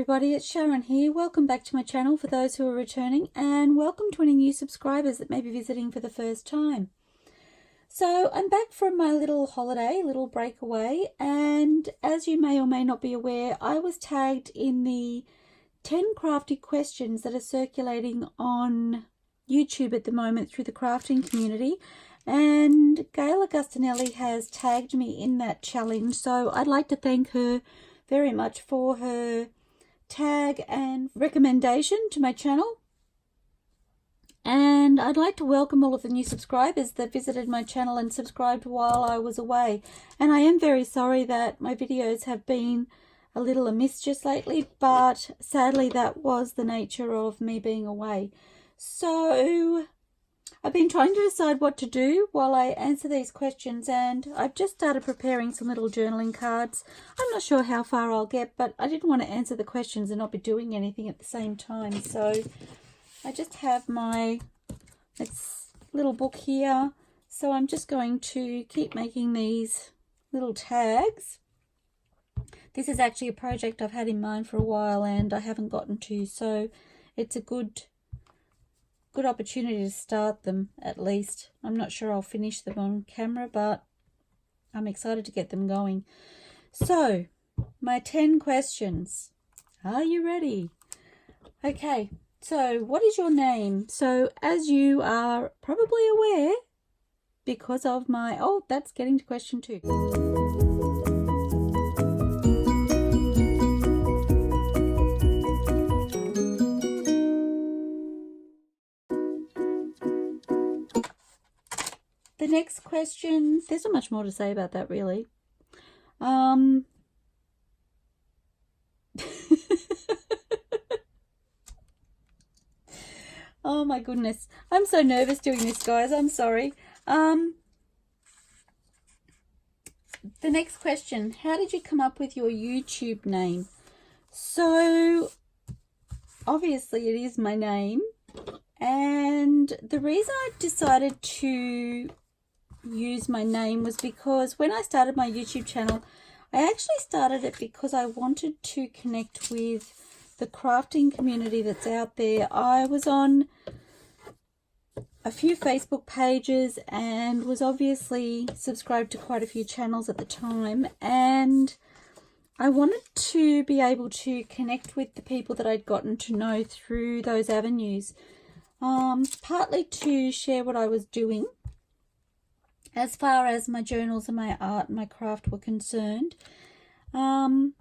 everybody, it's Sharon here. Welcome back to my channel for those who are returning, and welcome to any new subscribers that may be visiting for the first time. So I'm back from my little holiday, little breakaway, and as you may or may not be aware, I was tagged in the 10 crafty questions that are circulating on YouTube at the moment through the crafting community, and Gayle Agostinelli has tagged me in that challenge, so I'd like to thank her very much for her tag and recommendation to my channel. And I'd like to welcome all of the new subscribers that visited my channel and subscribed while I was away. And I am very sorry that my videos have been a little amiss just lately, but sadly that was the nature of me being away. So I've been trying to decide what to do while I answer these questions, and I've just started preparing some little journaling cards. I'm not sure how far I'll get, but I didn't want to answer the questions and not be doing anything at the same time. So I just have my little book here. So I'm just going to keep making these little tags. This is actually a project I've had in mind for a while and I haven't gotten to, so it's a good opportunity to start them at least. I'm not sure I'll finish them on camera, but I'm excited to get them going. So, my 10 questions. Are you ready? Okay, so what is your name? So, as you are probably aware, because of my... Oh, that's getting to question 2. The next question, there's not much more to say about that really. Oh my goodness, I'm so nervous doing this, guys. I'm sorry. The next question, how did you come up with your YouTube name? So obviously it is my name, and the reason I decided to use my name was because when I started my YouTube channel, I actually started it because I wanted to connect with the crafting community that's out there. I was on a few Facebook pages and was obviously subscribed to quite a few channels at the time, and I wanted to be able to connect with the people that I'd gotten to know through those avenues, partly to share what I was doing as far as my journals and my art and my craft were concerned, and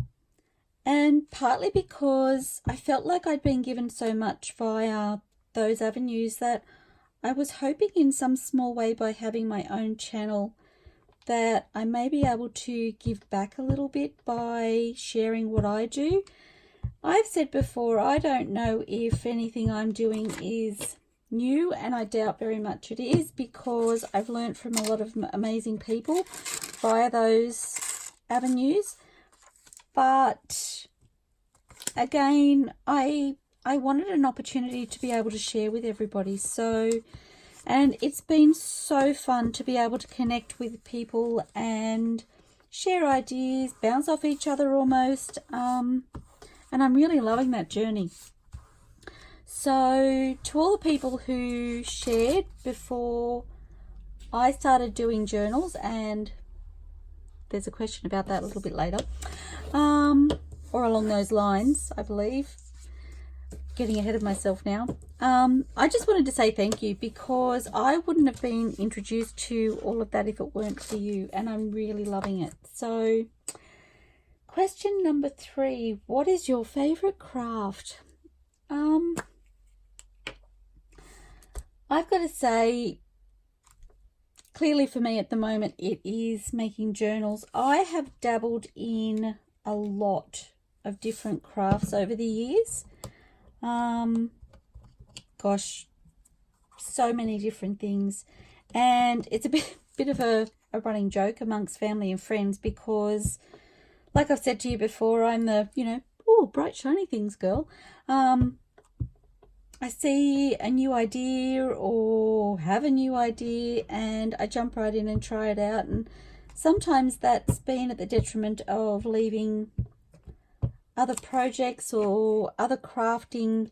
partly because I felt like I'd been given so much via those avenues that I was hoping in some small way by having my own channel that I may be able to give back a little bit by sharing what I do. I've said before, I don't know if anything I'm doing is new, and I doubt very much it is, because I've learned from a lot of amazing people via those avenues. But again, I wanted an opportunity to be able to share with everybody. So, and it's been so fun to be able to connect with people and share ideas, bounce off each other almost, and I'm really loving that journey. So to all the people who shared before I started doing journals, and there's a question about that a little bit later, or along those lines, I believe. Getting ahead of myself now. I just wanted to say thank you, because I wouldn't have been introduced to all of that if it weren't for you, and I'm really loving it. So question number 3, what is your favorite craft? I've got to say, clearly for me at the moment, it is making journals. I have dabbled in a lot of different crafts over the years. Gosh, so many different things. And it's a bit of a running joke amongst family and friends, because like I've said to you before, I'm the, oh, bright shiny things girl. I see a new idea or have a new idea and I jump right in and try it out, and sometimes that's been at the detriment of leaving other projects or other crafting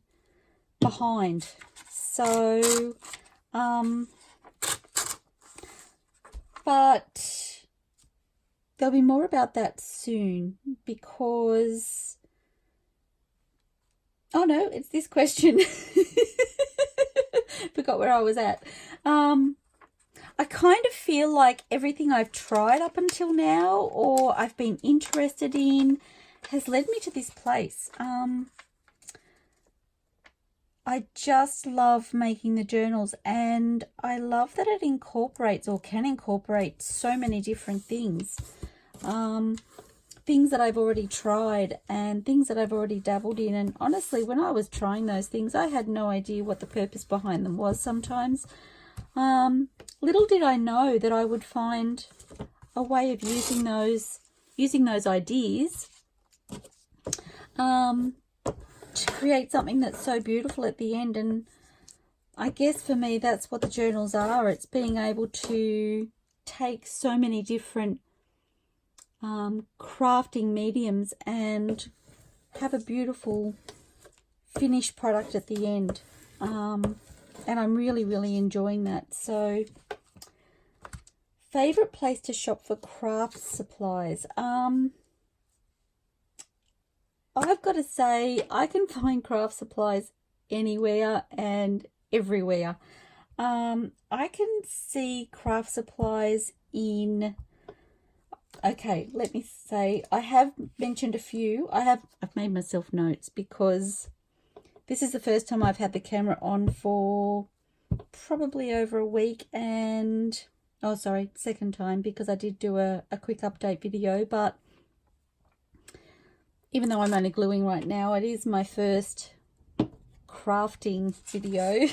behind. So, but there'll be more about that soon because, oh no, it's this question. Forgot where I was at. I kind of feel like everything I've tried up until now or I've been interested in has led me to this place. I just love making the journals, and I love that it incorporates or can incorporate so many different things. Things that I've already tried and things that I've already dabbled in. And honestly, when I was trying those things, I had no idea what the purpose behind them was sometimes. Little did I know that I would find a way of using those ideas to create something that's so beautiful at the end. And I guess for me, that's what the journals are. It's being able to take so many different crafting mediums and have a beautiful finished product at the end. And I'm really, really enjoying that. So, favorite place to shop for craft supplies. I've got to say, I can find craft supplies anywhere and everywhere. I can see craft supplies in, okay, let me say, I have mentioned a few. I've made myself notes because this is the first time I've had the camera on for probably over a week, and, oh, sorry, second time, because I did do a quick update video, but even though I'm only gluing right now, it is my first crafting video.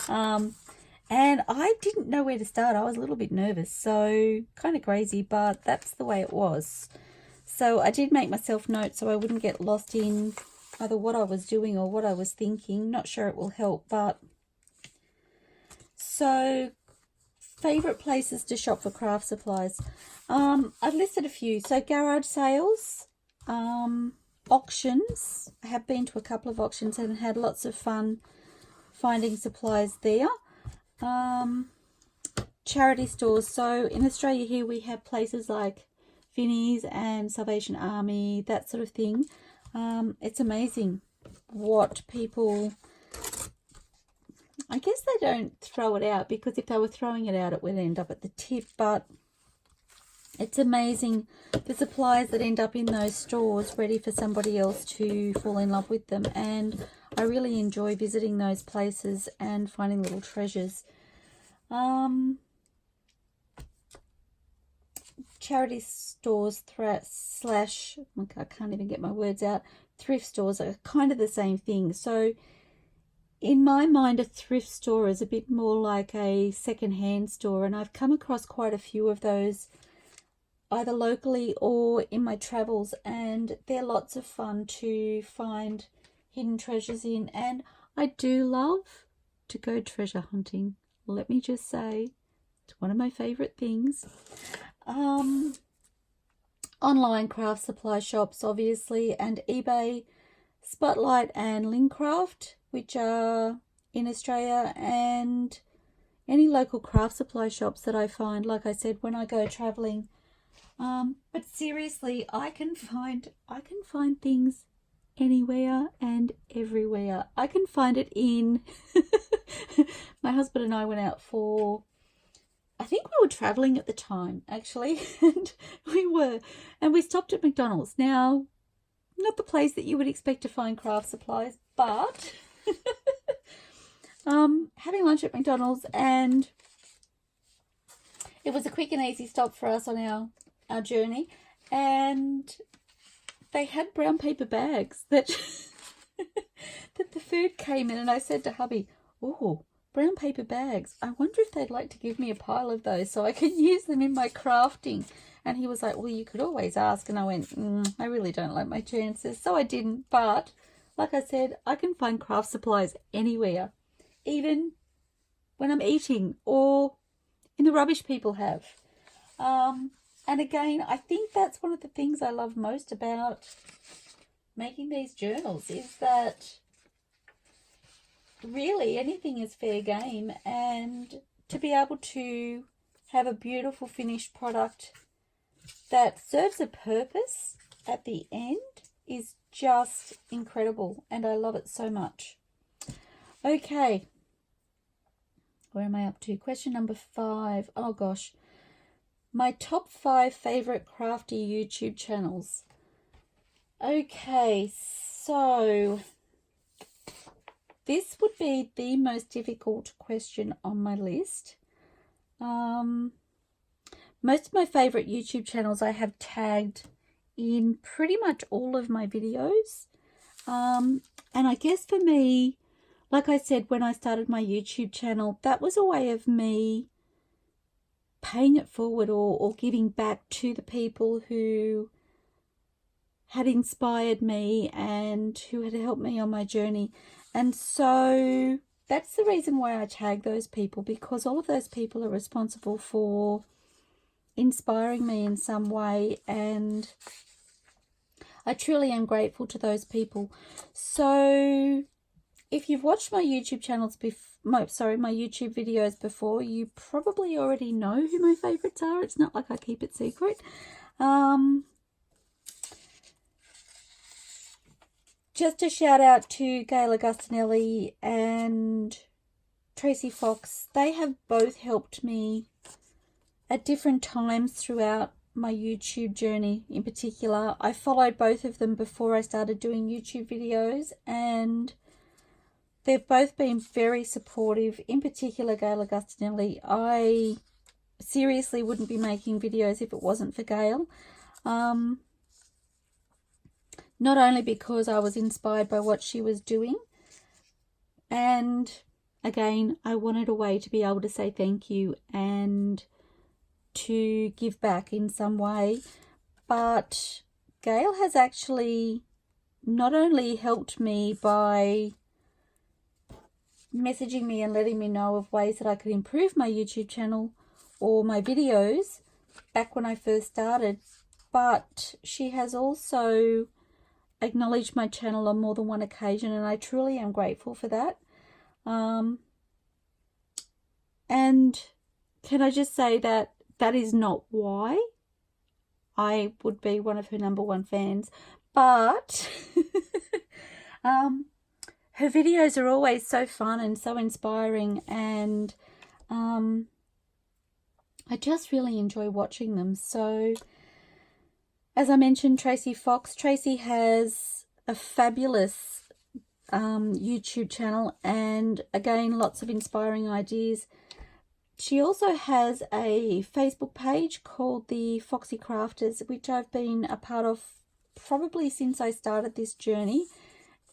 And I didn't know where to start. I was a little bit nervous, so kind of crazy, but that's the way it was. So I did make myself notes so I wouldn't get lost in either what I was doing or what I was thinking. Not sure it will help, but so favorite places to shop for craft supplies. I've listed a few. So garage sales, auctions. I have been to a couple of auctions and had lots of fun finding supplies there. Charity stores. So in Australia here we have places like Vinnie's and Salvation Army, that sort of thing. It's amazing what people, I guess they don't throw it out, because if they were throwing it out it would end up at the tip, but it's amazing the supplies that end up in those stores ready for somebody else to fall in love with them. And I really enjoy visiting those places and finding little treasures. Charity stores slash, I can't even get my words out, thrift stores are kind of the same thing. So in my mind, a thrift store is a bit more like a second-hand store, and I've come across quite a few of those either locally or in my travels, and they're lots of fun to find hidden treasures in. And I do love to go treasure hunting. Let me just say, it's one of my favorite things. Online craft supply shops, obviously, and eBay, Spotlight and Lincraft, which are in Australia, and any local craft supply shops that I find, like I said, when I go traveling. But seriously, I can find things anywhere and everywhere. I can find it in my husband and I went out for, I think we were traveling at the time actually, and we stopped at McDonald's. Now, not the place that you would expect to find craft supplies, but having lunch at McDonald's, and it was a quick and easy stop for us on our journey, and they had brown paper bags that that the food came in, and I said to hubby, oh, brown paper bags, I wonder if they'd like to give me a pile of those so I can use them in my crafting. And he was like, well, you could always ask. And I went, I really don't like my chances, so I didn't. But like I said, I can find craft supplies anywhere, even when I'm eating or in the rubbish people have. And again, I think that's one of the things I love most about making these journals, is that really anything is fair game, and to be able to have a beautiful finished product that serves a purpose at the end is just incredible, and I love it so much. Okay, where am I up to? Question number 5. Oh gosh, my top 5 favorite crafty YouTube channels. Okay, so this would be the most difficult question on my list. Most of my favorite YouTube channels I have tagged in pretty much all of my videos. And I guess for me, like I said, when I started my YouTube channel, that was a way of me paying it forward or giving back to the people who had inspired me and who had helped me on my journey. And so that's the reason why I tag those people, because all of those people are responsible for inspiring me in some way, and I truly am grateful to those people. So if you've watched my YouTube channels my YouTube videos before, you probably already know who my favorites are. It's not like I keep it secret. Just a shout out to Gayle Agostinelli and Tracie Fox. They have both helped me at different times throughout my YouTube journey. In particular, I followed both of them before I started doing YouTube videos, and they've both been very supportive. In particular, Gayle Agostinelli. I seriously wouldn't be making videos if it wasn't for Gayle. Not only because I was inspired by what she was doing, and again, I wanted a way to be able to say thank you and to give back in some way, but Gayle has actually not only helped me by messaging me and letting me know of ways that I could improve my YouTube channel or my videos back when I first started, but she has also acknowledged my channel on more than one occasion, and I truly am grateful for that. And can I just say that that is not why I would be one of her #1 fans, but her videos are always so fun and so inspiring, and I just really enjoy watching them. So as I mentioned, Tracie Fox. Tracie has a fabulous YouTube channel, and again, lots of inspiring ideas. She also has a Facebook page called the Foxy Crafters, which I've been a part of probably since I started this journey.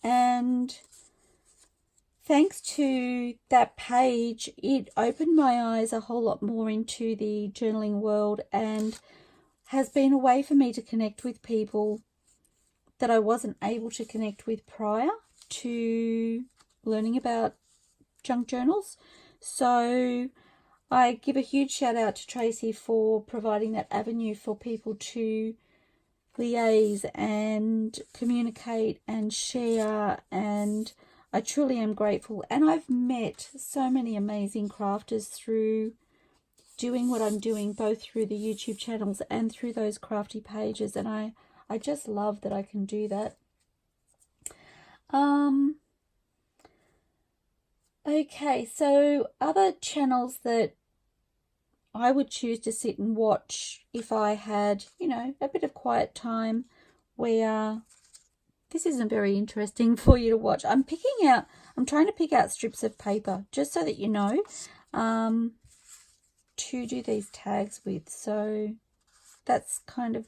And thanks to that page, it opened my eyes a whole lot more into the journaling world, and has been a way for me to connect with people that I wasn't able to connect with prior to learning about junk journals. So I give a huge shout out to Tracie for providing that avenue for people to liaise and communicate and share, and I truly am grateful. And I've met so many amazing crafters through doing what I'm doing, both through the YouTube channels and through those crafty pages, and I just love that I can do that. Okay, so other channels that I would choose to sit and watch if I had, you know, a bit of quiet time, where this isn't very interesting for you to watch. I'm trying to pick out strips of paper, just so that you know, to do these tags with. So that's kind of,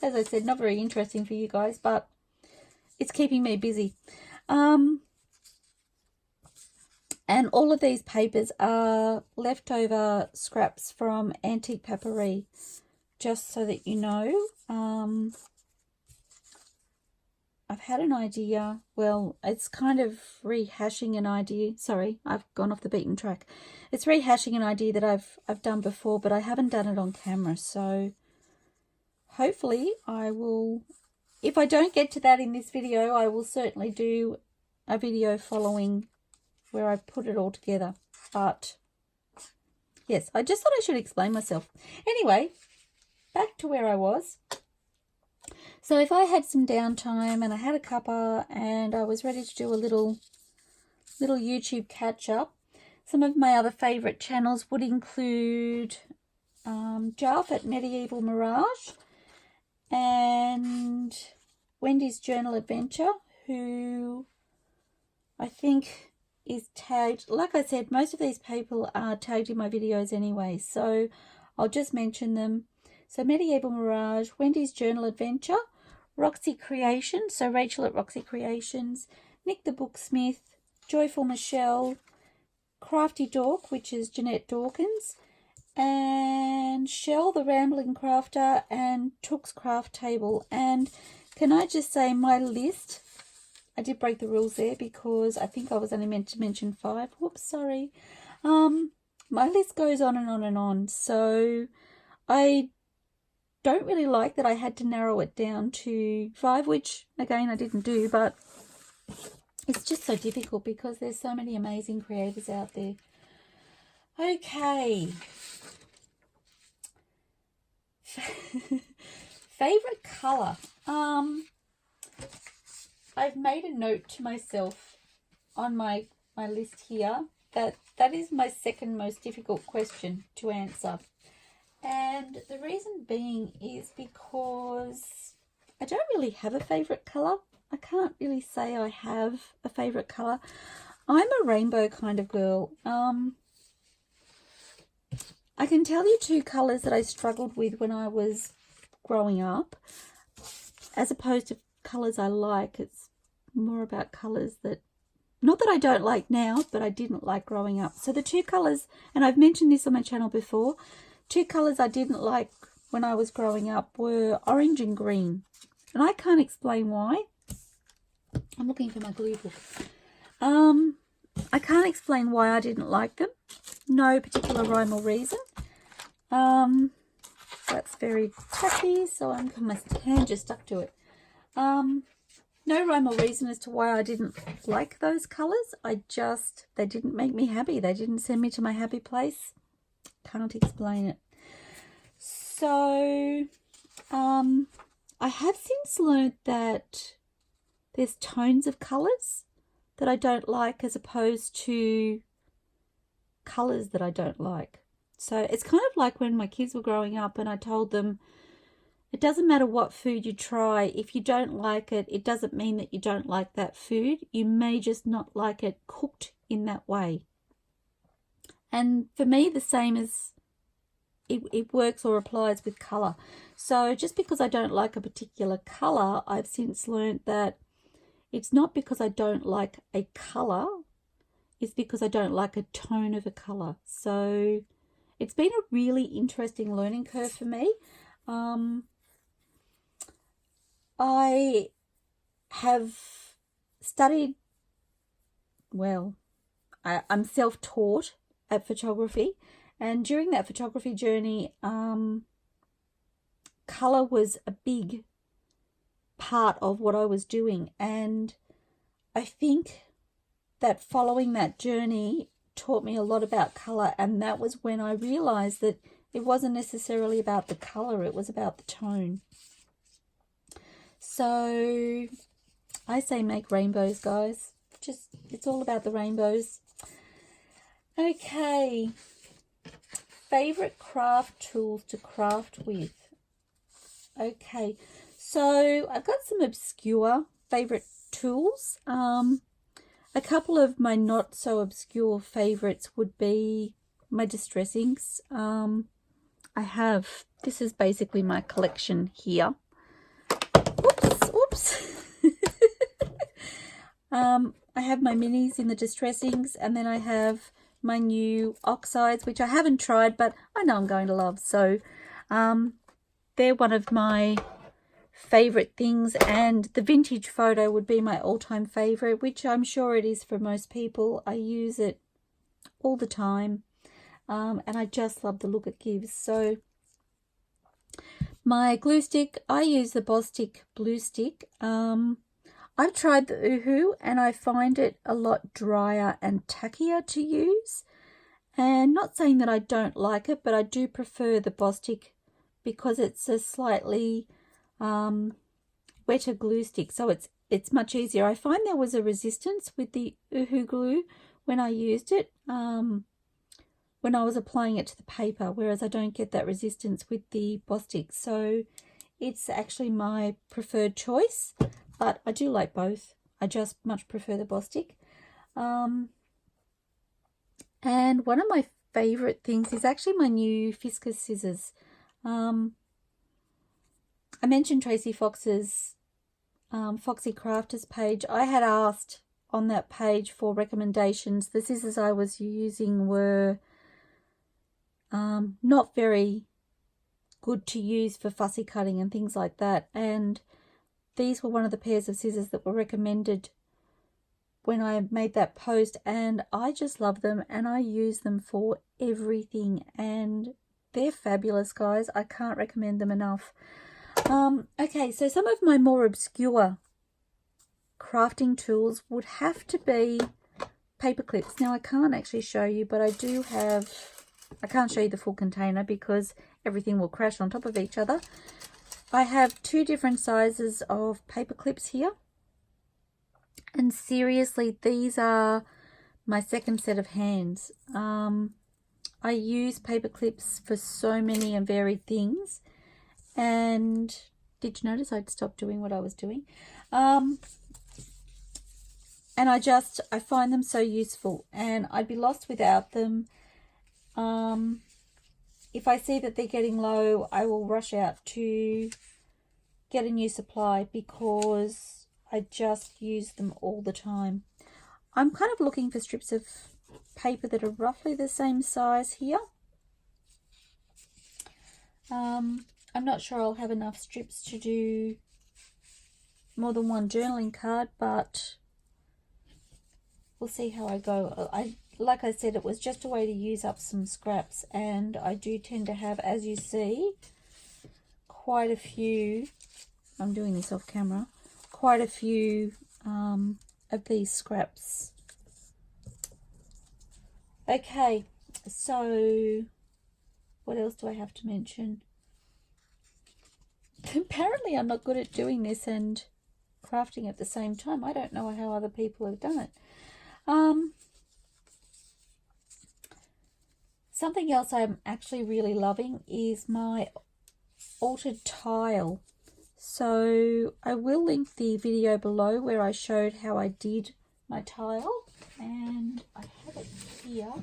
as I said, not very interesting for you guys, but it's keeping me busy. And all of these papers are leftover scraps from Antique Paperie, just so that you know. I've had an idea. Well, it's kind of rehashing an idea. Sorry, I've gone off the beaten track. It's rehashing an idea that I've done before, but I haven't done it on camera. So hopefully I will, if I don't get to that in this video, I will certainly do a video following where I put it all together. But yes, I just thought I should explain myself. Anyway, back to where I was. So if I had some downtime and I had a cuppa and I was ready to do a little YouTube catch up, some of my other favourite channels would include Jalf at Medieval Mirage and Wendy's Journal Adventure, who I think is tagged. Like I said, most of these people are tagged in my videos anyway, so I'll just mention them. So Medieval Mirage, Wendy's Journal Adventure, Roxy Creations, so Rachel at Roxy Creations, Nik the Booksmith, Joyful Michelle, Craftydawk, which is Janette Dawkins, and Chelle the Ramblin Crafter, and Took's Craftable. And can I just say, my list, I did break the rules there because I think I was only meant to mention 5. Whoops, sorry. My list goes on and on and on. So I don't really like that I had to narrow it down to 5, which again I didn't do, but it's just so difficult because there's so many amazing creators out there. Okay. Favorite color. I've made a note to myself on my list here that is my second most difficult question to answer. And the reason being is because I don't really have a favourite colour. I can't really say I have a favourite colour. I'm a rainbow kind of girl. I can tell you 2 colours that I struggled with when I was growing up, as opposed to colours I like. It's more about colours that, not that I don't like now, but I didn't like growing up. So the 2 colours, and I've mentioned this on my channel before, 2 colours I didn't like when I was growing up were orange and green. And I can't explain why. I'm looking for my glue book. I can't explain why I didn't like them. No particular rhyme or reason. That's very tacky, so my hand just stuck to it. No rhyme or reason as to why I didn't like those colours. They didn't make me happy. They didn't send me to my happy place. Can't explain it. So I have since learned that there's tones of colours that I don't like as opposed to colours that I don't like. So it's kind of like when my kids were growing up and I told them, it doesn't matter what food you try. If you don't like it, it doesn't mean that you don't like that food. You may just not like it cooked in that way. And for me, the same as it works or applies with colour. So just because I don't like a particular colour, I've since learned that it's not because I don't like a colour, it's because I don't like a tone of a colour. So it's been a really interesting learning curve for me. I have studied, well, I'm self-taught at photography, and during that photography journey, colour was a big part of what I was doing, and I think that following that journey taught me a lot about colour, and that was when I realised that it wasn't necessarily about the colour, it was about the tone. So I say make rainbows, guys. It's all about the rainbows. Okay, favourite craft tools to craft with. Okay, so I've got some obscure favourite tools. A couple of my not so obscure favourites would be my distress inks. This is basically my collection here. Oops. I have my minis in the distress inks, and then I have my new oxides, which I haven't tried, but I know I'm going to love. So they're one of my favorite things, and the vintage photo would be my all-time favorite, which I'm sure it is for most people. I use it all the time, and I just love the look it gives. So my glue stick, I use the Bostik glue stick. I've tried the Uhu and I find it a lot drier and tackier to use. And not saying that I don't like it, but I do prefer the Bostik because it's a slightly wetter glue stick, so it's much easier. I find there was a resistance with the Uhu glue when I used it, when I was applying it to the paper, whereas I don't get that resistance with the Bostik. So it's actually my preferred choice, but I do like both. I just much prefer the Bostik. And one of my favorite things is actually my new Fiskars scissors. I mentioned Tracie Fox's Foxy Crafters page. I had asked on that page for recommendations. The scissors I was using were not very good to use for fussy cutting and things like that, and these were one of the pairs of scissors that were recommended when I made that post, and I just love them and I use them for everything, and they're fabulous, guys. I can't recommend them enough. Okay, so some of my more obscure crafting tools would have to be paper clips. Now I can't actually show you, but I do have, I can't show you the full container because everything will crash on top of each other. I have 2 different sizes of paper clips here. And seriously, these are my second set of hands. I use paper clips for so many and varied things. And did you notice I'd stopped doing what I was doing? And I find them so useful, and I'd be lost without them. If I see that they're getting low, I will rush out to get a new supply because I just use them all the time. I'm kind of looking for strips of paper that are roughly the same size here. I'm not sure I'll have enough strips to do more than one journaling card, but we'll see how I go. Like I said, it was just a way to use up some scraps, and I do tend to have, as you see, quite a few, I'm doing this off camera, quite a few of these scraps. Okay, so what else do I have to mention? Apparently I'm not good at doing this and crafting at the same time. I don't know how other people have done it. Something else I'm actually really loving is my altered tile. So I will link the video below where I showed how I did my tile, and I have it here.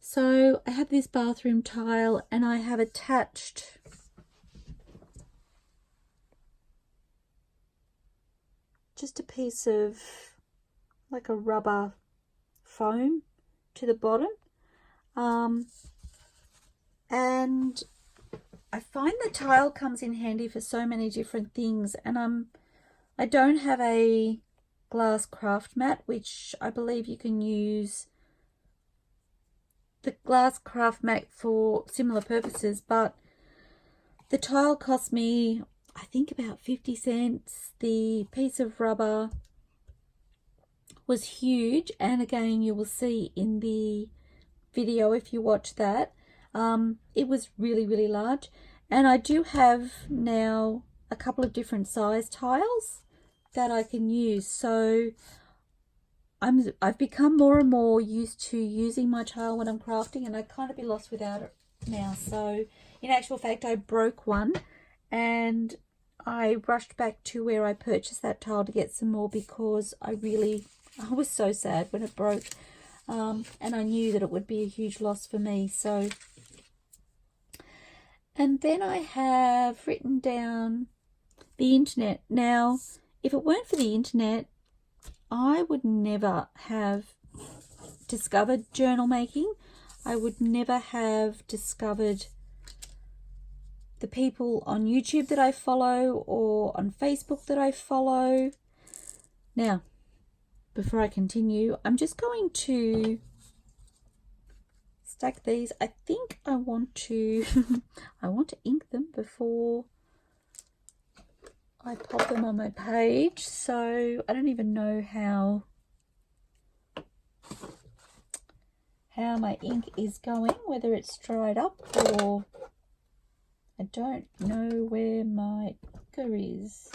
So I have this bathroom tile, and I have attached just a piece of like a rubber foam to the bottom, and I find the tile comes in handy for so many different things. And I don't have a glass craft mat, which I believe you can use the glass craft mat for similar purposes, but the tile cost me, I think, about 50 cents. The piece of rubber was huge, and again, you will see in the video if you watch that, it was really, really large. And I do have now a couple of different size tiles that I can use, so I've become more and more used to using my tile when I'm crafting, and I kind of be lost without it now. So in actual fact, I broke one, and I rushed back to where I purchased that tile to get some more because I was so sad when it broke, and I knew that it would be a huge loss for me. So, and then I have written down the internet. Now, if it weren't for the internet, I would never have discovered journal making. I would never have discovered the people on YouTube that I follow or on Facebook that I follow. Now, before I continue, I'm just going to stack these. I think I want to I want to ink them before I pop them on my page. So I don't even know how my ink is going, whether it's dried up, or I don't know where my inker is.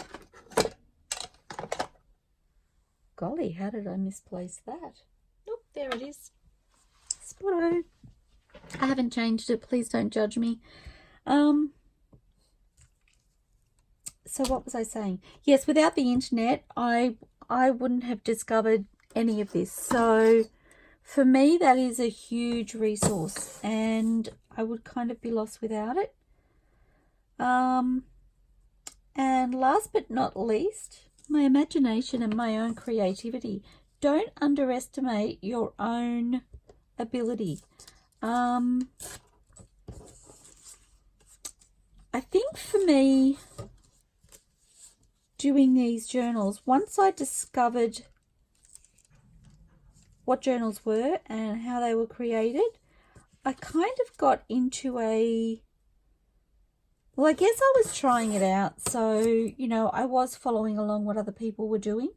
Golly, how did I misplace that? Nope, there it is. Spotto. I haven't changed it. Please don't judge me. So what was I saying? Yes, without the internet, I wouldn't have discovered any of this. So for me, that is a huge resource, and I would kind of be lost without it. And last but not least, my imagination and my own creativity. Don't underestimate your own ability. I think for me, doing these journals, once I discovered what journals were and how they were created, I kind of got into a, well, I guess I was trying it out. So, you know, I was following along what other people were doing.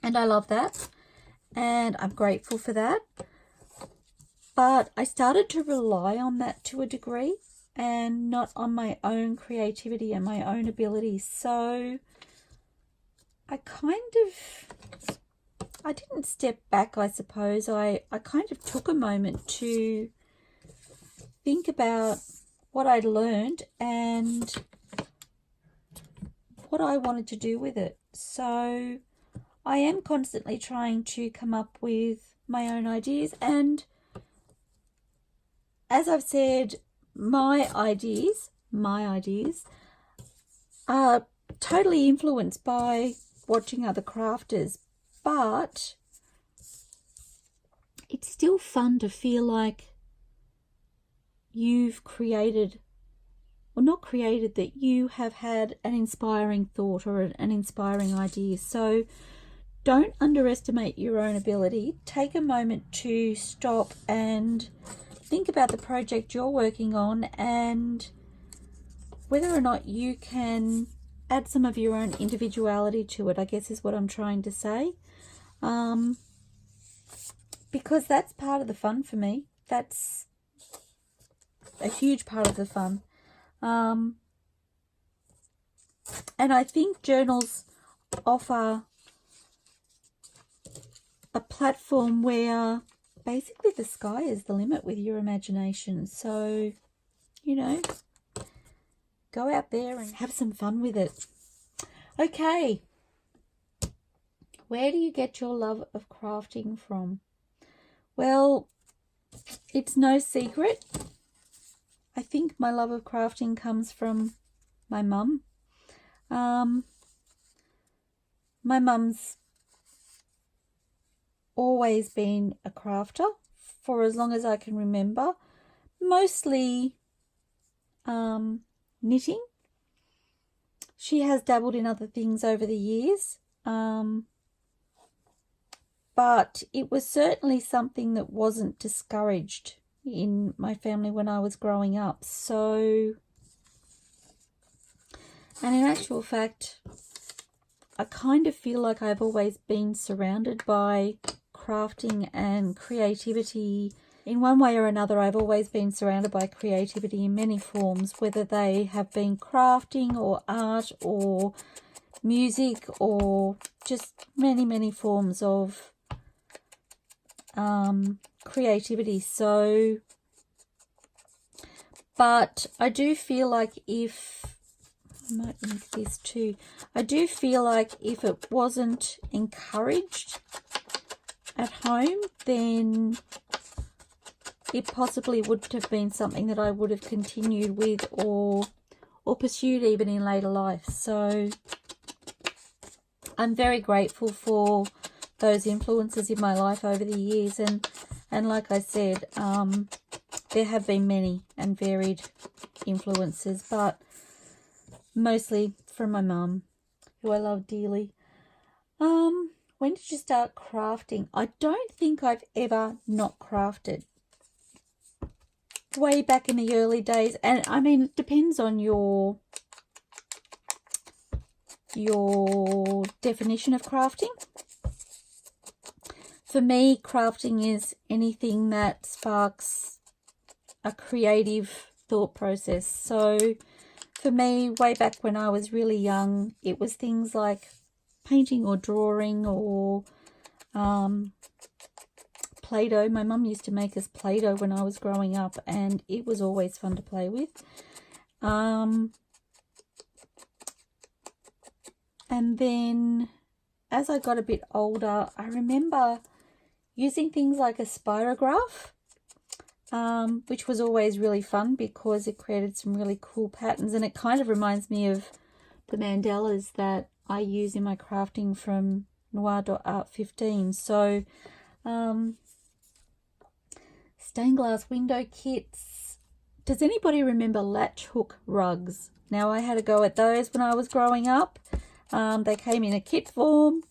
And I love that. And I'm grateful for that. But I started to rely on that to a degree and not on my own creativity and my own ability. So I didn't step back, I suppose. I kind of took a moment to think about what I'd learned and what I wanted to do with it. So I am constantly trying to come up with my own ideas, and as I've said, my ideas are totally influenced by watching other crafters, but it's still fun to feel like you've created, or not created, that you have had an inspiring thought or an inspiring idea. So don't underestimate your own ability. Take a moment to stop and think about the project you're working on and whether or not you can add some of your own individuality to it, I guess is what I'm trying to say. Because that's part of the fun for me. That's a huge part of the fun. And I think journals offer a platform where basically the sky is the limit with your imagination. So, you know, go out there and have some fun with it. Okay. Where do you get your love of crafting from? Well, it's no secret. I think my love of crafting comes from my mum. My mum's always been a crafter for as long as I can remember. Mostly knitting. She has dabbled in other things over the years. But it was certainly something that wasn't discouraged in my family when I was growing up. So, and in actual fact, I kind of feel like I've always been surrounded by crafting and creativity. In one way or another, I've always been surrounded by creativity in many forms, whether they have been crafting or art or music or just many, many forms of creativity. So, but I do feel like if, I might link this too, I do feel like if it wasn't encouraged at home, then it possibly would have been something that I would have continued with or pursued even in later life. So I'm very grateful for those influences in my life over the years, and like I said, there have been many and varied influences, but mostly from my mum, who I love dearly. When did you start crafting? I don't think I've ever not crafted. Way back in the early days, and I mean, it depends on your definition of crafting. For me, crafting is anything that sparks a creative thought process. So for me, way back when I was really young, it was things like painting or drawing or Play-Doh. My mum used to make us Play-Doh when I was growing up, and it was always fun to play with. And then as I got a bit older, I remember using things like a spirograph, which was always really fun because it created some really cool patterns, and it kind of reminds me of the mandalas that I use in my crafting from Noir.art 15. So stained glass window kits. Does anybody remember latch hook rugs? Now, I had a go at those when I was growing up. They came in a kit form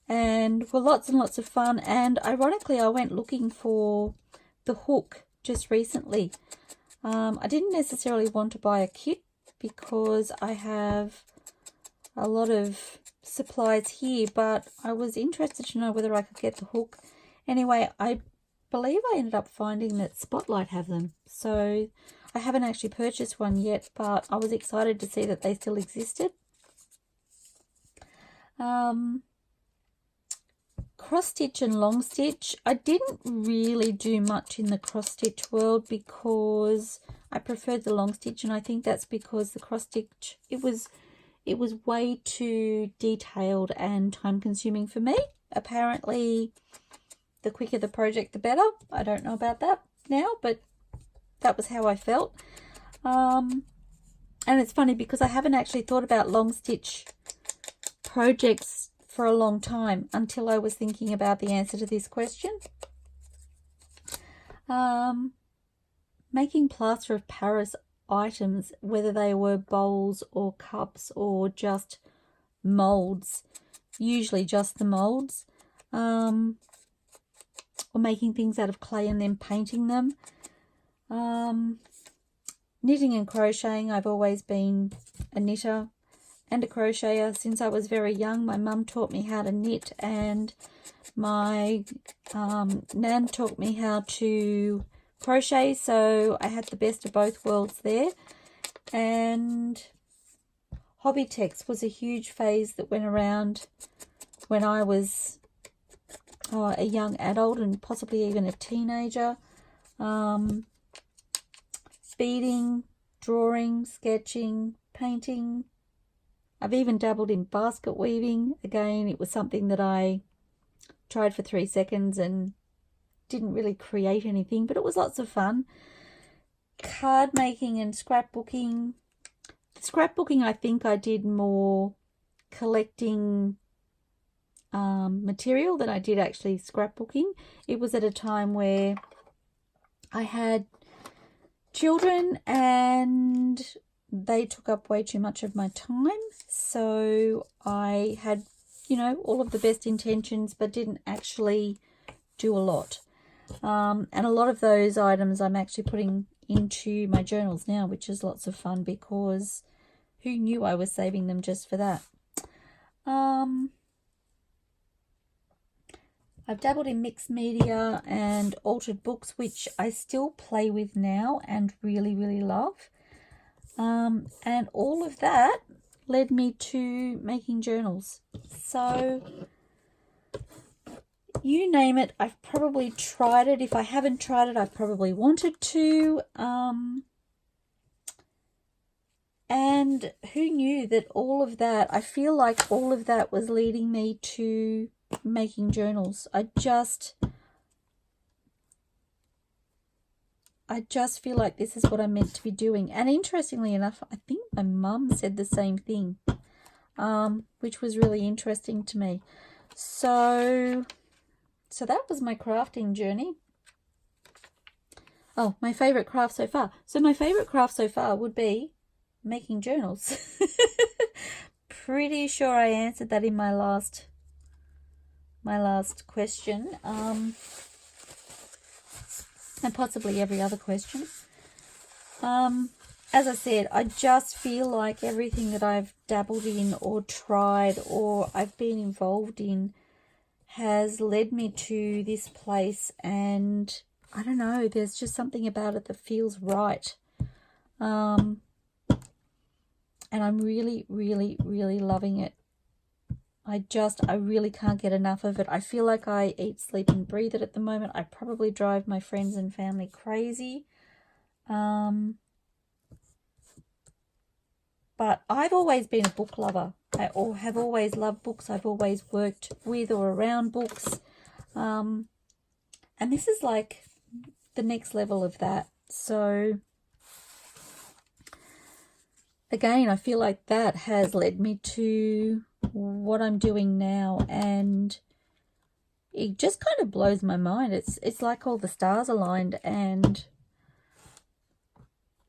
and were lots and lots of fun. And ironically, I went looking for the hook just recently. I didn't necessarily want to buy a kit because I have a lot of supplies here, but I was interested to know whether I could get the hook. Anyway, I believe I ended up finding that Spotlight have them. So I haven't actually purchased one yet, but I was excited to see that they still existed. Cross stitch and long stitch. I didn't really do much in the cross stitch world because I preferred the long stitch, and I think that's because the cross stitch, it was way too detailed and time consuming for me. Apparently the quicker the project the better. I don't know about that now, but that was how I felt. And it's funny because I haven't actually thought about long stitch projects for a long time until I was thinking about the answer to this question. Making plaster of Paris items, whether they were bowls or cups or just molds, usually just the molds, or making things out of clay and then painting them. Knitting and crocheting. I've always been a knitter and a crocheter since I was very young. My mum taught me how to knit, and my nan taught me how to crochet, so I had the best of both worlds there. And hobby text was a huge phase that went around when I was a young adult and possibly even a teenager. Beading, drawing, sketching, painting. I've even dabbled in basket weaving. Again, it was something that I tried for 3 seconds and didn't really create anything, but it was lots of fun. Card making and scrapbooking. Scrapbooking, I think I did more collecting material than I did actually scrapbooking. It was at a time where I had children and they took up way too much of my time, so I had, you know, all of the best intentions but didn't actually do a lot. And a lot of those items I'm actually putting into my journals now, which is lots of fun because who knew I was saving them just for that. I've dabbled in mixed media and altered books, which I still play with now and really, really love. And all of that led me to making journals. So you name it, I've probably tried it. If I haven't tried it, I've probably wanted to. And who knew that all of that, I feel like all of that was leading me to making journals. I just feel like this is what I'm meant to be doing. And interestingly enough, I think my mum said the same thing, which was really interesting to me. So that was my crafting journey. Oh, my favorite craft so far. So my favorite craft so far would be making journals. Pretty sure I answered that in my last question. And possibly every other question. As I said, I just feel like everything that I've dabbled in or tried or I've been involved in has led me to this place, and I don't know, there's just something about it that feels right. And I'm really, really, really loving it. I really can't get enough of it. I feel like I eat, sleep, and breathe it at the moment. I probably drive my friends and family crazy. But I've always been a book lover. I have always loved books. I've always worked with or around books. And this is like the next level of that. So again, I feel like that has led me to what I'm doing now, and it just kind of blows my mind. It's like all the stars aligned, and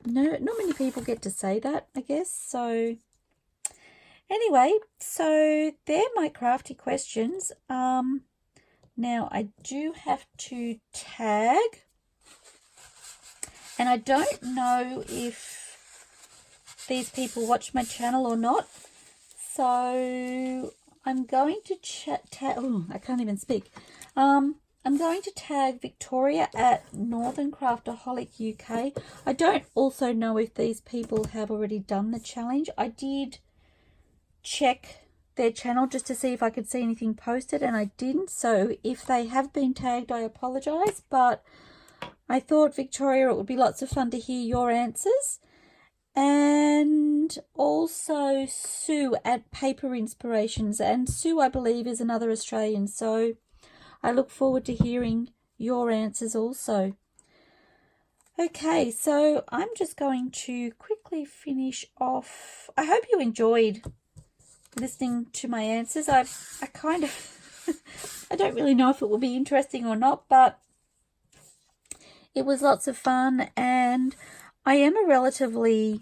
no, not many people get to say that, I guess. So anyway, so they're my crafty questions. Now I do have to tag, and I don't know if these people watch my channel or not, so I'm going to I can't even speak. I'm going to tag Victoria at Northern Craftaholic UK. I don't also know if these people have already done the challenge. I did check their channel just to see if I could see anything posted, and I didn't. So if they have been tagged, I apologize. But I thought, Victoria, it would be lots of fun to hear your answers. And also Sue at Paper Inspirations. And Sue, I believe, is another Australian. So I look forward to hearing your answers also. Okay, so I'm just going to quickly finish off. I hope you enjoyed listening to my answers. I kind of, I don't really know if it will be interesting or not, but it was lots of fun, and I am a relatively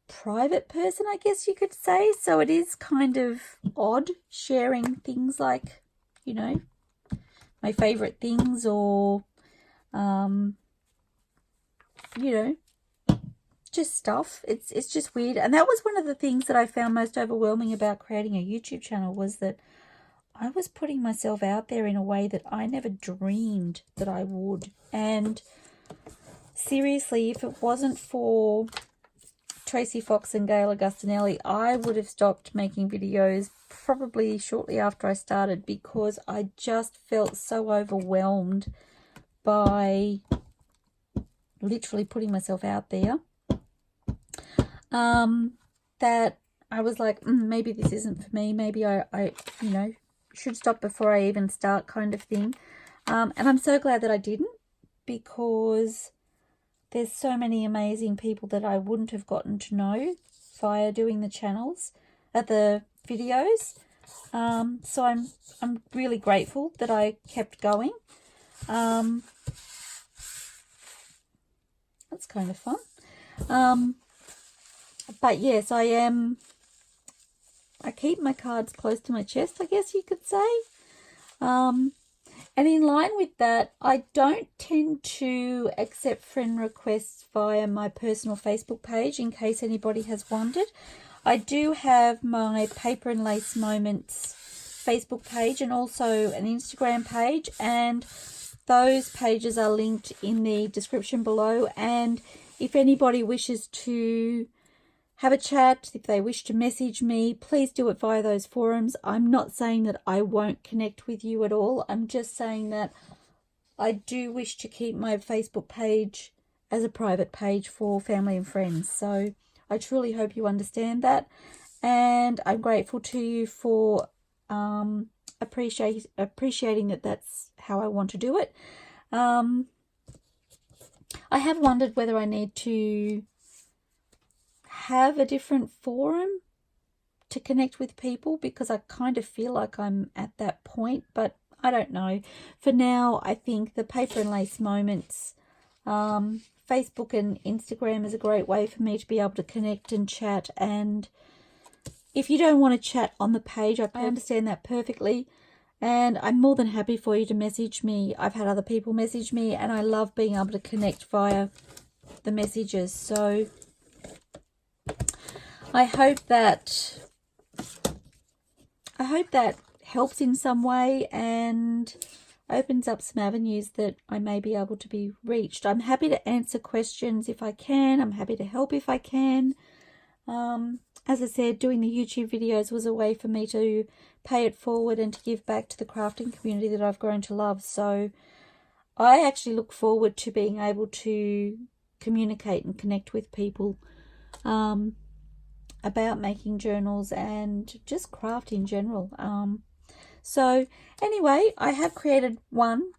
private person, I guess you could say, so it is kind of odd sharing things like, you know, my favorite things, or you know, just stuff. It's just weird. And that was one of the things that I found most overwhelming about creating a YouTube channel, was that I was putting myself out there in a way that I never dreamed that I would. And seriously, if it wasn't for Tracie Fox and Gayle Agostinelli, I would have stopped making videos probably shortly after I started, because I just felt so overwhelmed by literally putting myself out there, that I was like, maybe this isn't for me. Maybe I you know, should stop before I even start, kind of thing. And I'm so glad that I didn't, because there's so many amazing people that I wouldn't have gotten to know via doing the channels, the videos. So I'm really grateful that I kept going. That's kind of fun. But yes, I keep my cards close to my chest, I guess you could say. And in line with that, I don't tend to accept friend requests via my personal Facebook page, in case anybody has wondered. I do have my Paper and Lace Moments Facebook page and also an Instagram page, and those pages are linked in the description below. And if anybody wishes to have a chat, if they wish to message me, please do it via those forums. I'm not saying that I won't connect with you at all. I'm just saying that I do wish to keep my Facebook page as a private page for family and friends. So I truly hope you understand that. And I'm grateful to you for appreciating that that's how I want to do it. I have wondered whether I need to have a different forum to connect with people, because I kind of feel like I'm at that point, but I don't know. For now, I think the Paper and Lace Moments, Facebook and Instagram is a great way for me to be able to connect and chat. And if you don't want to chat on the page, I understand that perfectly. And I'm more than happy for you to message me. I've had other people message me, and I love being able to connect via the messages. So I hope that helps in some way and opens up some avenues that I may be able to be reached. I'm happy to answer questions if I can. I'm happy to help if I can. As I said, doing the YouTube videos was a way for me to pay it forward and to give back to the crafting community that I've grown to love. So I actually look forward to being able to communicate and connect with people about making journals and just craft in general. So anyway, I have created one,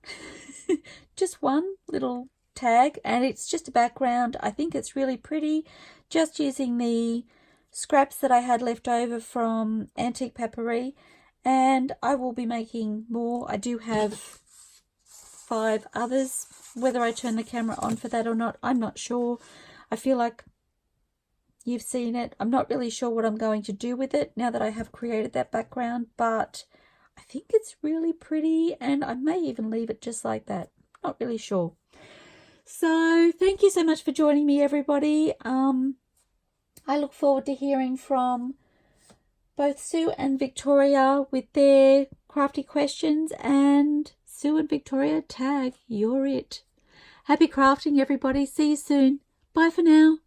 just one little tag, and it's just a background. I think it's really pretty, just using the scraps that I had left over from Antique Paperie, and I will be making more. I do have 5 others. Whether I turn the camera on for that or not, I'm not sure. I feel like you've seen it. I'm not really sure what I'm going to do with it now that I have created that background, but I think it's really pretty, and I may even leave it just like that. Not really sure. So thank you so much for joining me, everybody. I look forward to hearing from both Sue and Victoria with their crafty questions, and Sue and Victoria, tag, you're it. Happy crafting, everybody. See you soon. Bye for now.